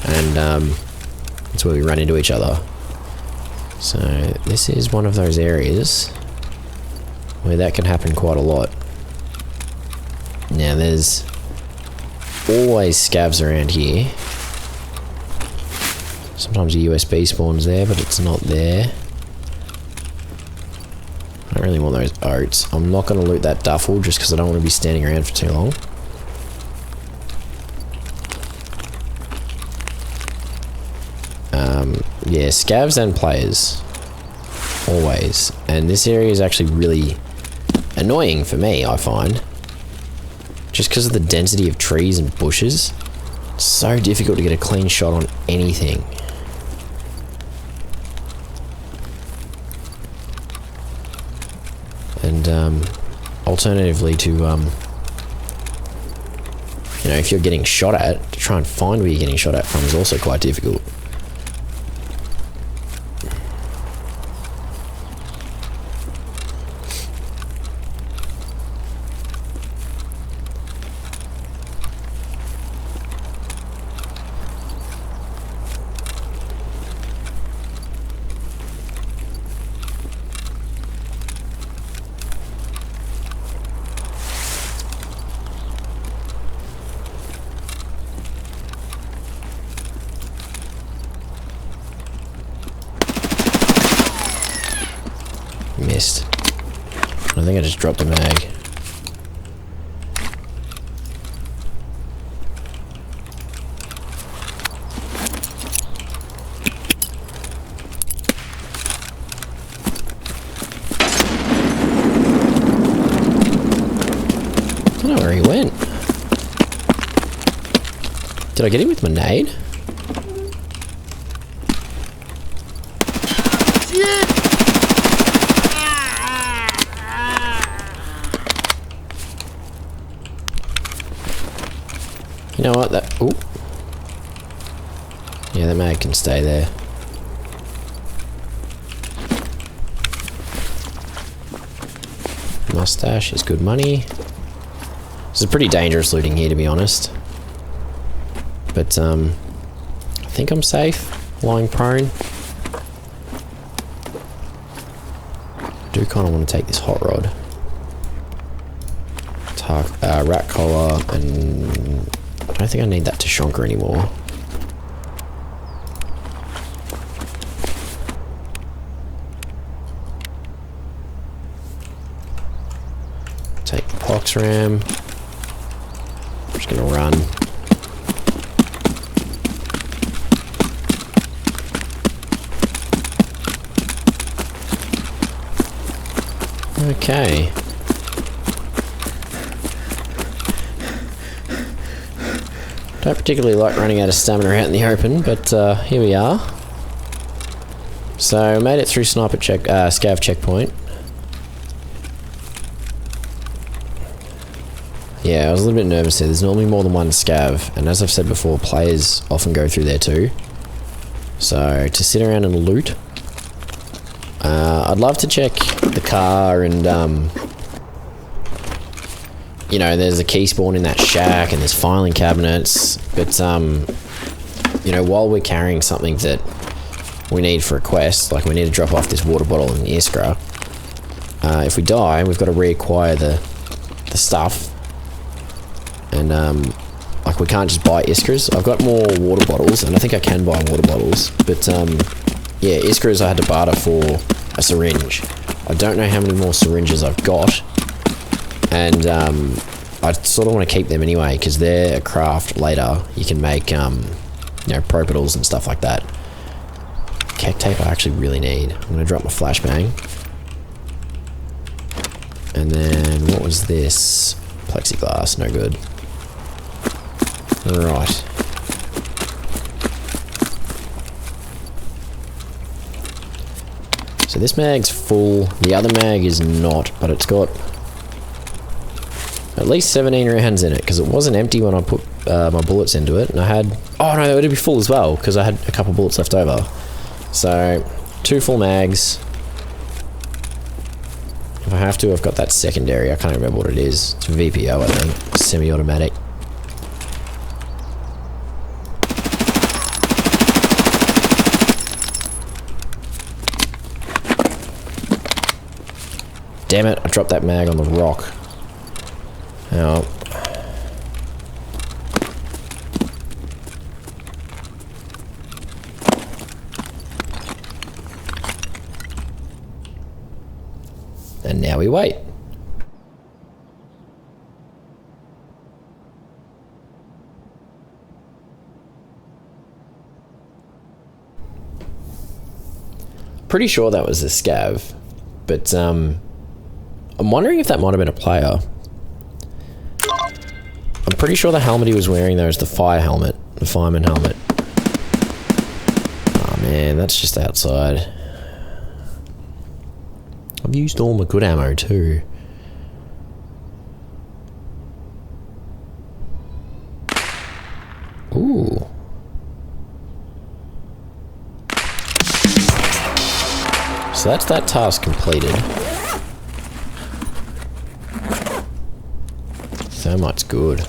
and that's where we run into each other. So this is one of those areas where that can happen quite a lot. Now there's always scavs around here. Sometimes a USB spawns there, but it's not there. I don't really want those oats. I'm not going to loot that duffel just because I don't want to be standing around for too long. Yeah, scavs and players. Always. And this area is actually really annoying for me, I find. Just because of the density of trees and bushes. It's so difficult to get a clean shot on anything. And alternatively to, you know, if you're getting shot at, to try and find where you're getting shot at from is also quite difficult. Missed. I think I just dropped a mag. I don't know where he went. Did I get him with my nade? You know what, that, ooh. Yeah, that mag can stay there. Mustache is good money. This is pretty dangerous looting here, to be honest. But, I think I'm safe, lying prone. Do kind of want to take this hot rod. Rat collar, and I don't think I need that Tashonka anymore. Take the pox ram. I'm just gonna run. Okay. Don't particularly like running out of stamina out in the open, but here we are. So made it through scav checkpoint. Yeah, I was a little bit nervous there. There's normally more than one scav, and as I've said before, players often go through there too. So to sit around and loot, I'd love to check the car and you know, there's a key spawn in that shack and there's filing cabinets, but you know, while we're carrying something that we need for a quest, like we need to drop off this water bottle in Iskra, if we die, we've got to reacquire the stuff, And like we can't just buy Iskras. I've got more water bottles, and I think I can buy water bottles. But yeah, Iskras I had to barter for a syringe. I don't know how many more syringes I've got, and I sort of want to keep them anyway because they're a craft later. You can make you know, propitals and stuff like that. Keck tape I actually really need. I'm gonna drop my flashbang. And then what was this? Plexiglass, no good. Right. So this mag's full. The other mag is not, but it's got at least 17 rounds in it because it wasn't empty when I put my bullets into it. And I had, oh no, it'd be full as well because I had a couple bullets left over. So 2 full mags. If I have to, I've got that secondary. I can't remember what it is. It's VPO, I think. Semi-automatic. Damn it, I dropped that mag on the rock. Oh. And now we wait. Pretty sure that was a scav, but I'm wondering if that might have been a player. I'm pretty sure the helmet he was wearing there is the fire helmet, the fireman helmet. Oh man, that's just outside. I've used all my good ammo too. Ooh. So that's that task completed. Thermite's good.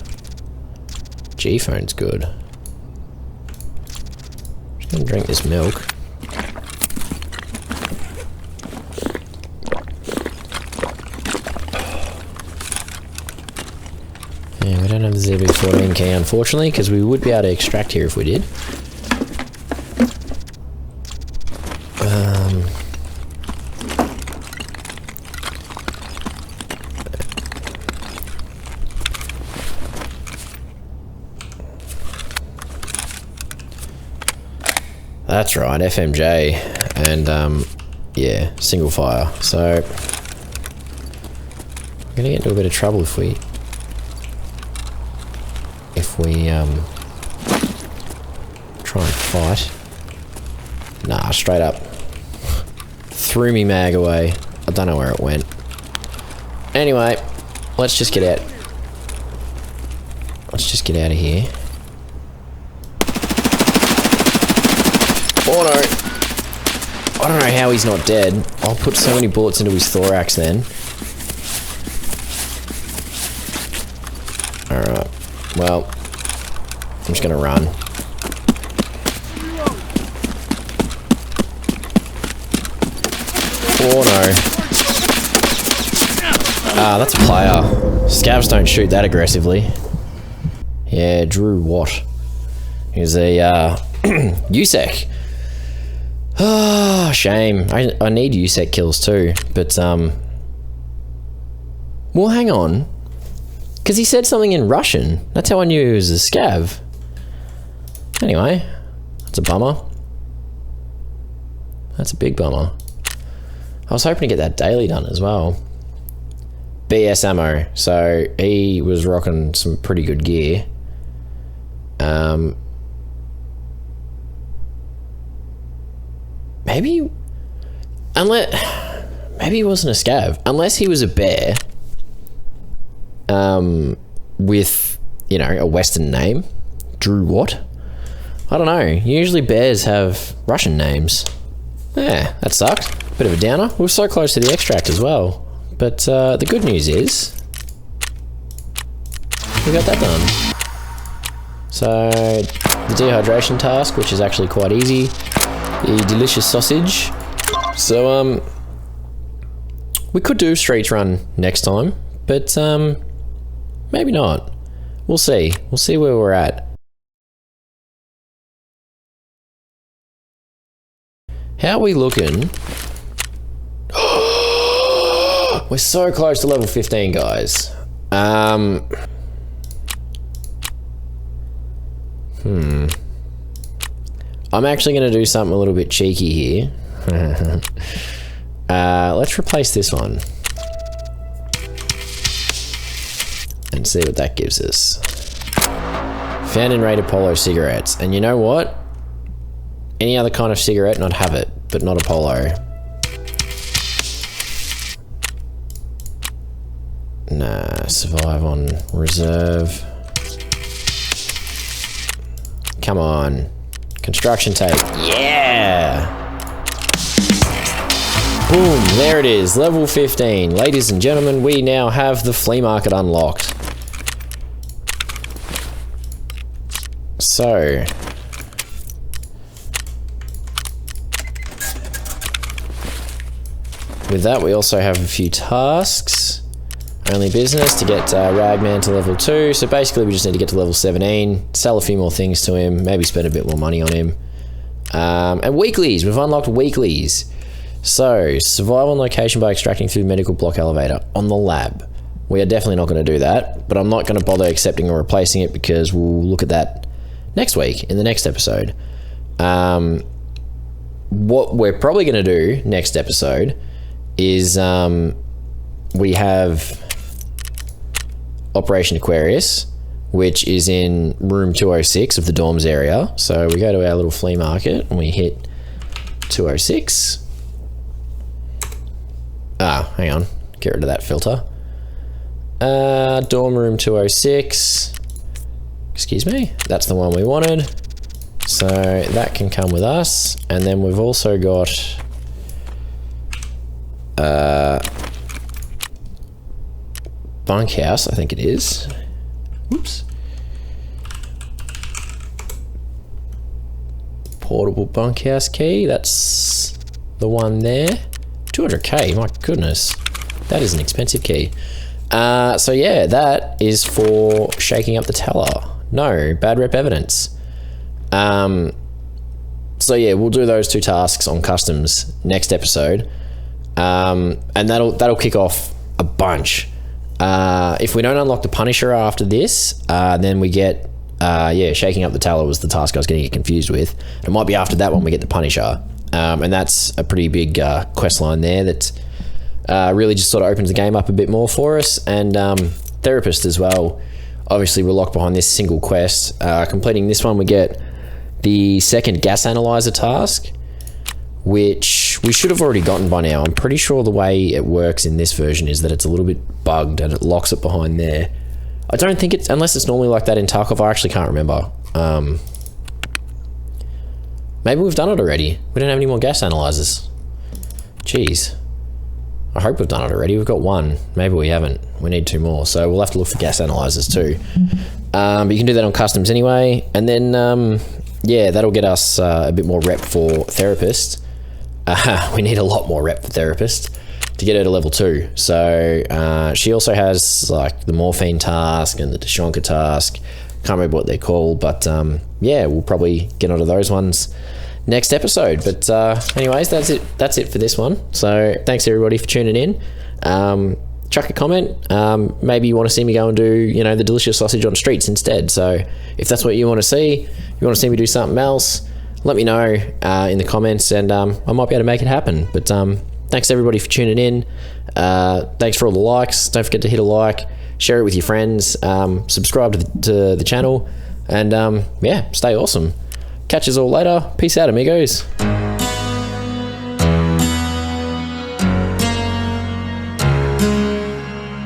G-phone's good. Just gonna drink this milk. Yeah, we don't have the ZB14 key unfortunately, because we would be able to extract here if we did. That's right, FMJ, and yeah, single fire. So we're gonna get into a bit of trouble if we try and fight. Nah, straight up threw me mag away. I don't know where it went. Anyway, let's just get out. Let's just get out of here. Oh no! I don't know how he's not dead. I'll put so many bullets into his thorax then. Alright. Well, I'm just gonna run. Oh no. Ah, that's a player. Scavs don't shoot that aggressively. Yeah, Drew Watt. He's a USEC. Ah, shame. I need USEC kills too, but well, hang on, because he said something in Russian. That's how I knew he was a scav. Anyway, that's a bummer. That's a big bummer. I was hoping to get that daily done as well. BS ammo. So he was rocking some pretty good gear. Maybe he wasn't a scav, unless he was a bear, with, you know, a Western name. Drew what? I don't know. Usually bears have Russian names. Yeah, that sucks. Bit of a downer. We were so close to the extract as well. But the good news is we got that done. So the dehydration task, which is actually quite easy. The delicious sausage. So we could do streets run next time, but maybe not. We'll see. We'll see where we're at. How are we looking? We're so close to level 15, guys. I'm actually going to do something a little bit cheeky here. Let's replace this one. And see what that gives us. Found in Raid Apollo cigarettes. And you know what? Any other kind of cigarette and I'd have it, but not Apollo. Nah, survive on reserve. Come on. Construction tape. Yeah! Boom, there it is, level 15. Ladies and gentlemen, we now have the flea market unlocked. So, with that, we also have a few tasks. Only business to get Ragman to level 2. So basically, we just need to get to level 17, sell a few more things to him, maybe spend a bit more money on him. And weeklies, we've unlocked weeklies. So, survive on location by extracting through the medical block elevator on the lab. We are definitely not going to do that, but I'm not going to bother accepting or replacing it because we'll look at that next week in the next episode. What we're probably going to do next episode is we have Operation Aquarius, which is in room 206 of the dorms area. So we go to our little flea market and we hit 206. Hang on, get rid of that filter. Dorm room 206. Excuse me, that's the one we wanted. So that can come with us. And then we've also got bunkhouse, I think it is. Whoops. Portable bunkhouse key, that's the one there. 200k, my goodness. That is an expensive key. So yeah, that is for shaking up the teller. No, bad rep evidence. So yeah, we'll do those two tasks on customs next episode. And that'll kick off a bunch. If we don't unlock the Punisher after this, then we get, shaking up the teller was the task I was getting confused with. It might be after that one we get the Punisher. And that's a pretty big quest line there that really just sort of opens the game up a bit more for us. And Therapist as well. Obviously, we're locked behind this single quest. Completing this one, we get the second gas analyzer task, which we should have already gotten by now. I'm pretty sure the way it works in this version is that it's a little bit bugged and it locks it behind there. I don't think it's, unless it's normally like that in Tarkov, I actually can't remember. Maybe we've done it already. We don't have any more gas analyzers. Jeez. I hope we've done it already. We've got one. Maybe we haven't. We need 2 more. So we'll have to look for gas analyzers too. But you can do that on customs anyway. And then, yeah, that'll get us a bit more rep for Therapist. We need a lot more rep for Therapist to get her to level 2. So she also has like the morphine task and the Deshonka task. Can't remember what they're called, but yeah, we'll probably get onto those ones next episode. But anyways, that's it for this one. So thanks everybody for tuning in. Chuck a comment. Maybe you want to see me go and do, the delicious sausage on streets instead. So if that's what you want to see, you want to see me do something else, let me know in the comments, and I might be able to make it happen. But thanks everybody for tuning in. Thanks for all the likes. Don't forget to hit a like, share it with your friends, subscribe to the channel, and yeah, stay awesome. Catch us all later. Peace out, amigos.